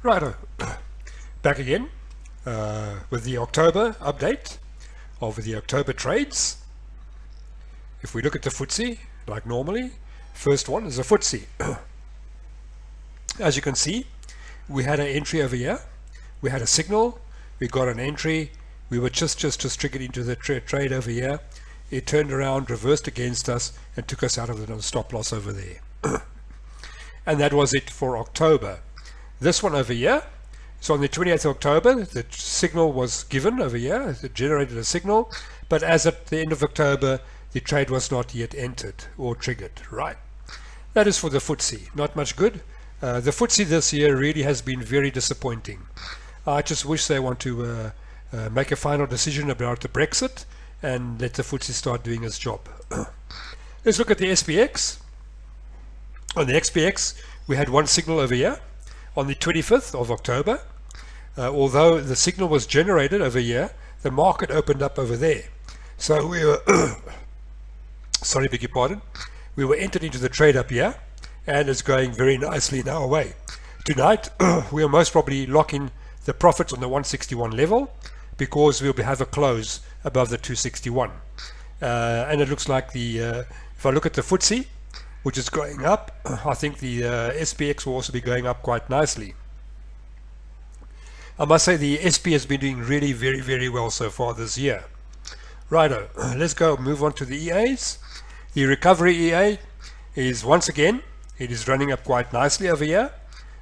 Righto, back again with the October update of the October trades. If we look at the FTSE like normally, first one is a FTSE. As you can see, we had an entry over here, we had a signal, we got an entry, we were just triggered into the trade over here. It turned around, reversed against us and took us out of the stop loss over there. And that was it for October. This one over here, so on the 28th of October, the signal was given over here, it generated a signal, but as at the end of October, the trade was not yet entered or triggered, right? That is for the FTSE, not much good. The FTSE this year really has been very disappointing. I just wish they want to make a final decision about the Brexit and let the FTSE start doing its job. Let's look at the SPX. On the XPX, we had one signal over here. On the 25th of October, although the signal was generated over here, the market opened up over there. So we were, sorry, beg your pardon, we were entered into the trade up here, and it's going very nicely now away. Tonight, we'll most probably lock in the profits on the 161 level, because we'll have a close above the 261. And it looks like the, if I look at the FTSE, which is going up, I think the SPX will also be going up quite nicely. I must say the SP has been doing really very well so far this year. Righto, let's go move on to the EAs. The recovery EA is once again, it is running up quite nicely over here.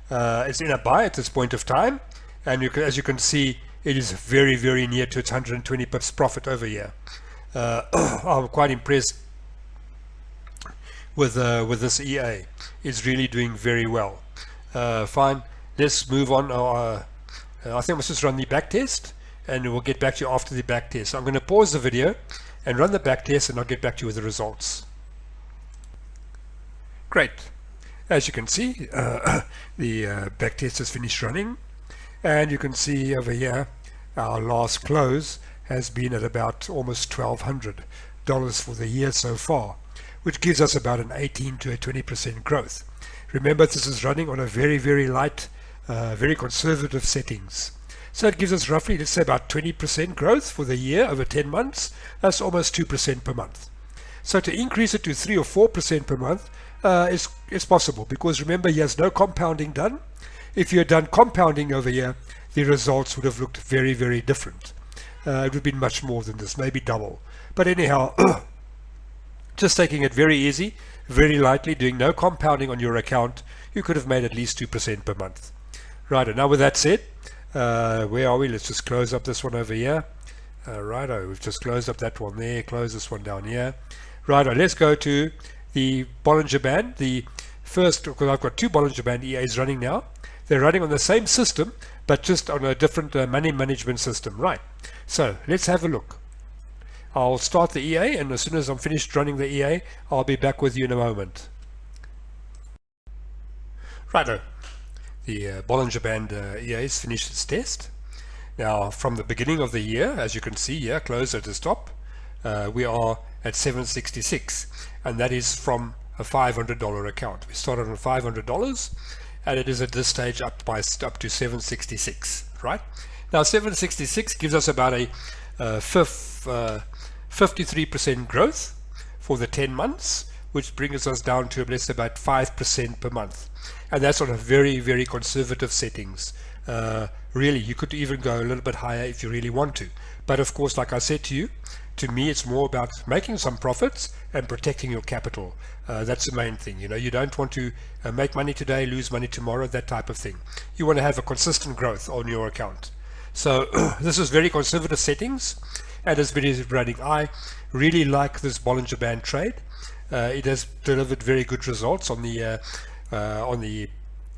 It's in a buy at this point of time, and as you can see, it is very near to its 120 pips profit over here. I'm quite impressed with this EA. It's really doing very well. Fine, let's move on. I think let's just run the back test and we'll get back to you after the back test. I'm going to pause the video and run the back test and I'll get back to you with the results. Great. As you can see, the back test has finished running, and you can see over here our last close has been at about almost $1,200 for the year so far, which gives us about an 18 to a 20% growth. Remember, this is running on a very light, very conservative settings. So it gives us roughly, let's say, about 20% growth for the year over 10 months. That's almost 2% per month. So to increase it to 3 or 4% per month is possible, because remember, he has no compounding done. If you had done compounding over here, the results would have looked very different. It would have been much more than this, maybe double. But anyhow, just taking it very easy, very lightly, doing no compounding on your account, you could have made at least 2% per month. Right, and now with that said, where are we? Let's just close up this one over here. Righto, we've just closed up that one there, close this one down here. Righto, let's go to the Bollinger Band. The first, because I've got two Bollinger Band EAs running now. They're running on the same system, but just on a different money management system. Right, so let's have a look. I'll start the EA, and as soon as I'm finished running the EA, I'll be back with you in a moment. Righto, the Bollinger Band EA has finished its test. Now, from the beginning of the year, as you can see here, close at the top, we are at 766, and that is from a $500 account. We started on $500, and it is at this stage up to 766. Right now, 766 gives us about a 53% growth for the 10 months, which brings us down to, let's say, about 5% per month, and that's on a very conservative settings. Really, you could even go a little bit higher if you really want to, but of course, like I said to you, to me it's more about making some profits and protecting your capital. That's the main thing. You know, you don't want to make money today, lose money tomorrow, that type of thing. You want to have a consistent growth on your account. So this is very conservative settings, and it's been running. I really like this Bollinger Band trade. It has delivered very good results on the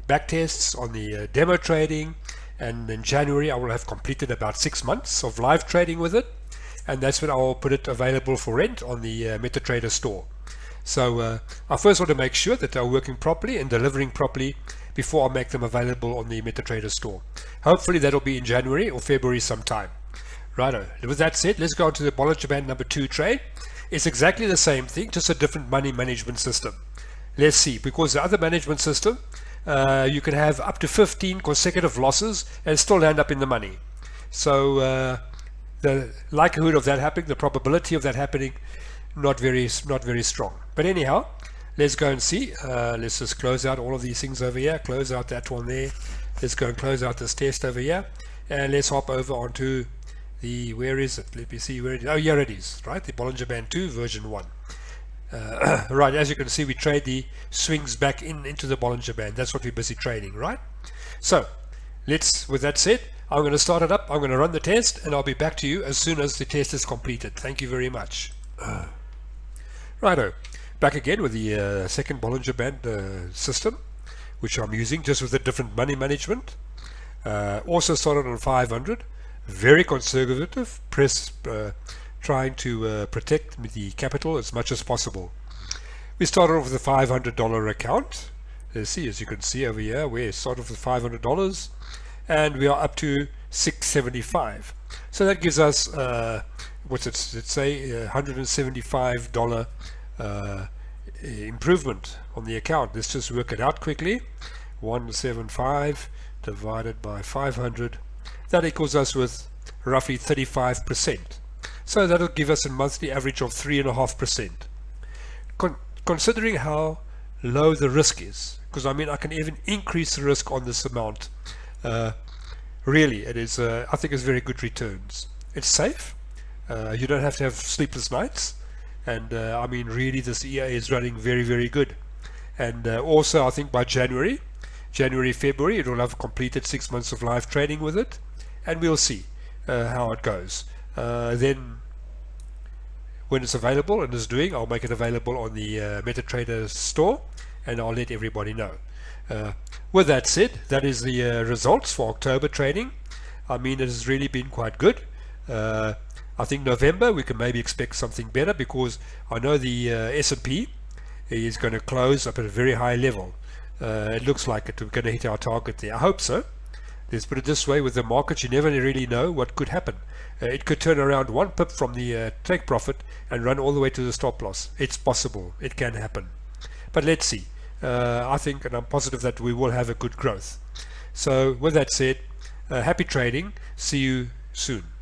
back tests, on the demo trading, and in January I will have completed about 6 months of live trading with it, and that's when I will put it available for rent on the MetaTrader store. So I first want to make sure that they're working properly and delivering properly before I make them available on the MetaTrader store. Hopefully that'll be in January or February sometime. Righto, with that said, let's go on to the Bollinger Band number 2 trade. It's exactly the same thing, just a different money management system. Let's see, because the other management system you can have up to 15 consecutive losses and still end up in the money. So the likelihood of that happening, the probability of that happening, not very strong. But anyhow, let's go and see. Let's just close out all of these things over here, close out that one there. Let's go and close out this test over here, and let's hop over onto the, where is it? Let me see where it is. Oh, here it is, right? The Bollinger Band 2 version 1. Right, as you can see, we trade the swings back into the Bollinger Band. That's what we're busy trading, right? So let's, with that said, I'm going to start it up, I'm going to run the test, and I'll be back to you as soon as the test is completed. Thank you very much. Righto, back again with the second Bollinger Band system, which I'm using just with a different money management. Also started on 500, very conservative, trying to protect the capital as much as possible. We started off with a $500 account. Let's see, as you can see over here, we started off with $500 and we are up to $675. So that gives us what's it say, $175 improvement on the account. Let's just work it out quickly. 175 divided by 500, that equals us with roughly 35%. So that'll give us a monthly average of 3.5%. Considering how low the risk is, because I mean I can even increase the risk on this amount, really it is I think it's very good returns. It's safe, you don't have to have sleepless nights, and I mean really this EA is running very good. And also I think by January, February, it will have completed 6 months of live trading with it, and we'll see how it goes. Then when it's available and is doing, I'll make it available on the MetaTrader store, and I'll let everybody know. With that said, that is the results for October trading. I mean, it has really been quite good. I think November we can maybe expect something better, because I know the S&P is going to close up at a very high level. It looks like we're going to hit our target there. I hope so. Let's put it this way, with the market you never really know what could happen. It could turn around 1 pip from the take profit and run all the way to the stop loss. It's possible, it can happen, but let's see. I think, and I'm positive, that we will have a good growth. So with that said, happy trading, see you soon.